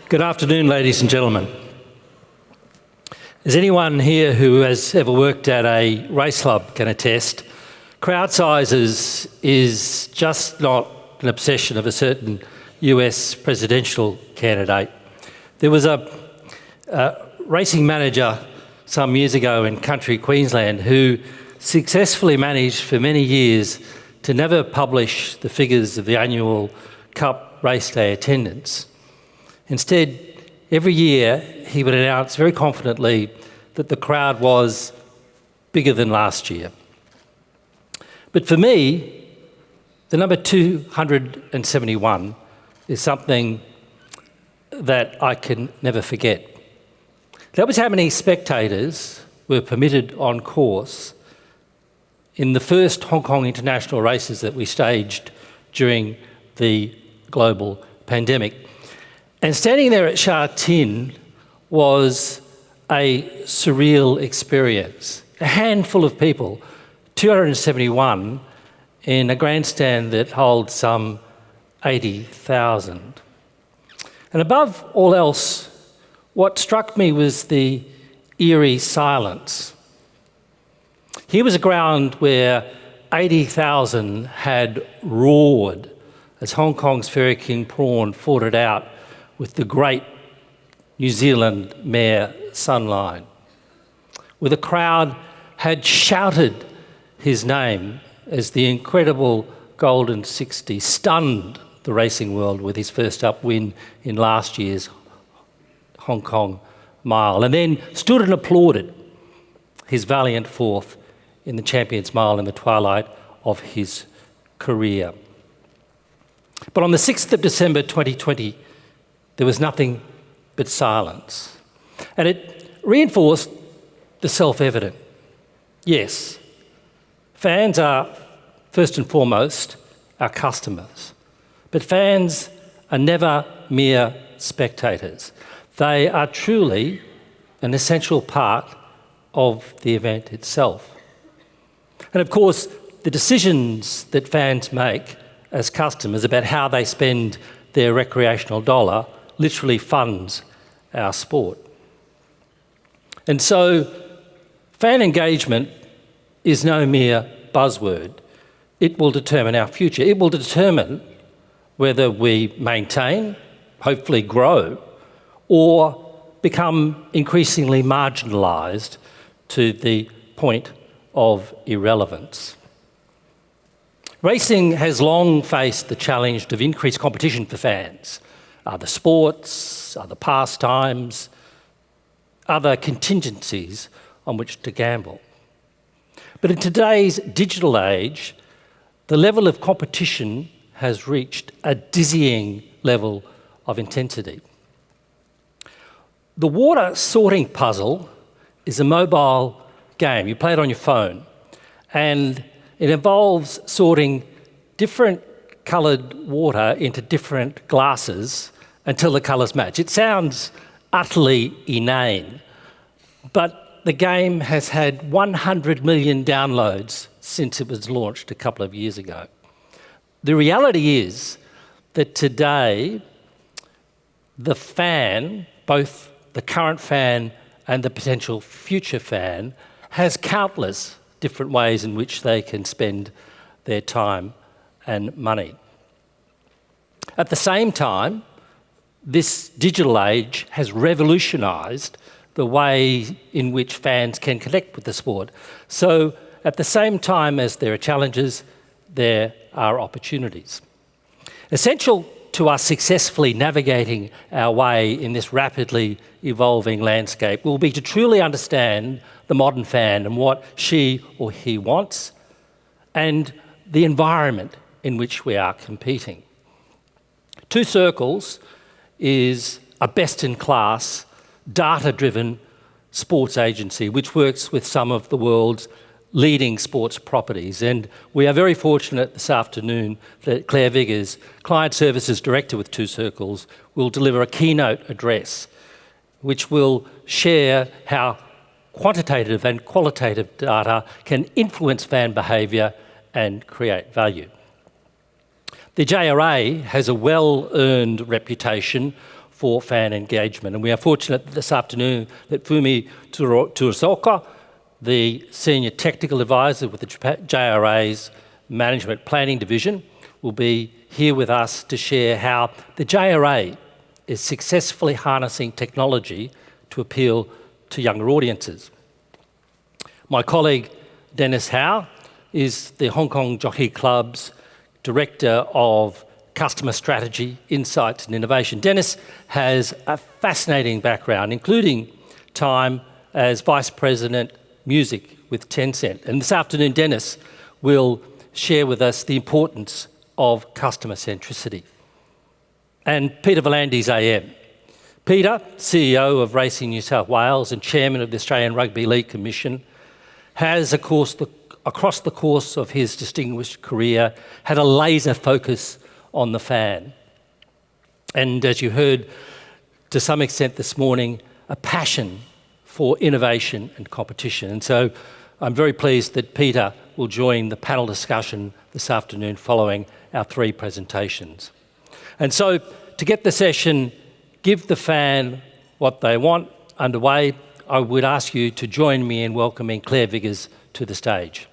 Good afternoon, ladies and gentlemen. As anyone here who has ever worked at a race club can attest, crowd sizes is just not an obsession of a certain US presidential candidate. There was a racing manager some years ago in country Queensland who successfully managed for many years to never publish the figures of the annual Cup race day attendance. Instead, every year he would announce very confidently that the crowd was bigger than last year. But for me, the number 271 is something that I can never forget. That was how many spectators were permitted on course in the first Hong Kong international races that we staged during the global pandemic. And standing there at Sha Tin was a surreal experience. A handful of people, 271, in a grandstand that holds some 80,000. And above all else, what struck me was the eerie silence. Here was a ground where 80,000 had roared as Hong Kong's Fairy King Prawn fought it out with the great New Zealand mare Sunline, where the crowd had shouted his name as the incredible Golden 60 stunned the racing world with his first up win in last year's Hong Kong Mile, and then stood and applauded his valiant fourth in the Champions Mile in the twilight of his career. But on the 6th of December 2020, there was nothing but silence. And it reinforced the self-evident. Yes, fans are first and foremost our customers, but fans are never mere spectators. They are truly an essential part of the event itself. And of course, the decisions that fans make as customers about how they spend their recreational dollar literally funds our sport. And so fan engagement is no mere buzzword. It will determine our future. It will determine whether we maintain, hopefully grow, or become increasingly marginalised to the point of irrelevance. Racing has long faced the challenge of increased competition for fans. Other sports, other pastimes, other contingencies on which to gamble. But in today's digital age, the level of competition has reached a dizzying level of intensity. The water sorting puzzle is a mobile game. You play it on your phone, and it involves sorting different coloured water into different glasses until the colours match. It sounds utterly inane, but the game has had 100 million downloads since it was launched a couple of years ago. The reality is that today, the fan, both the current fan and the potential future fan, has countless different ways in which they can spend their time and money. At the same time, this digital age has revolutionised the way in which fans can connect with the sport. So at the same time as there are challenges, there are opportunities. Essential to us successfully navigating our way in this rapidly evolving landscape will be to truly understand the modern fan and what she or he wants, and the environment in which we are competing. Two Circles is a best-in-class, data-driven sports agency which works with some of the world's leading sports properties. And we are very fortunate this afternoon that Claire Viggers, Client Services Director with Two Circles, will deliver a keynote address which will share how quantitative and qualitative data can influence fan behaviour and create value. The JRA has a well-earned reputation for fan engagement. And we are fortunate this afternoon that Fumi Turasoka, the Senior Technical Advisor with the JRA's Management Planning Division, will be here with us to share how the JRA is successfully harnessing technology to appeal to younger audiences. My colleague Dennis Howe is the Hong Kong Jockey Club's Director of Customer Strategy, Insights and Innovation. Dennis has a fascinating background, including time as Vice President Music with Tencent. And this afternoon, Dennis will share with us the importance of customer centricity. And Peter V'landys AM. Peter, CEO of Racing New South Wales and Chairman of the Australian Rugby League Commission, has, of course, across the course of his distinguished career, had a laser focus on the fan. And as you heard to some extent this morning, a passion for innovation and competition. And so I'm very pleased that Peter will join the panel discussion this afternoon following our 3 presentations. And so to get the session, Give the Fan What They Want underway, I would ask you to join me in welcoming Claire Viggers to the stage.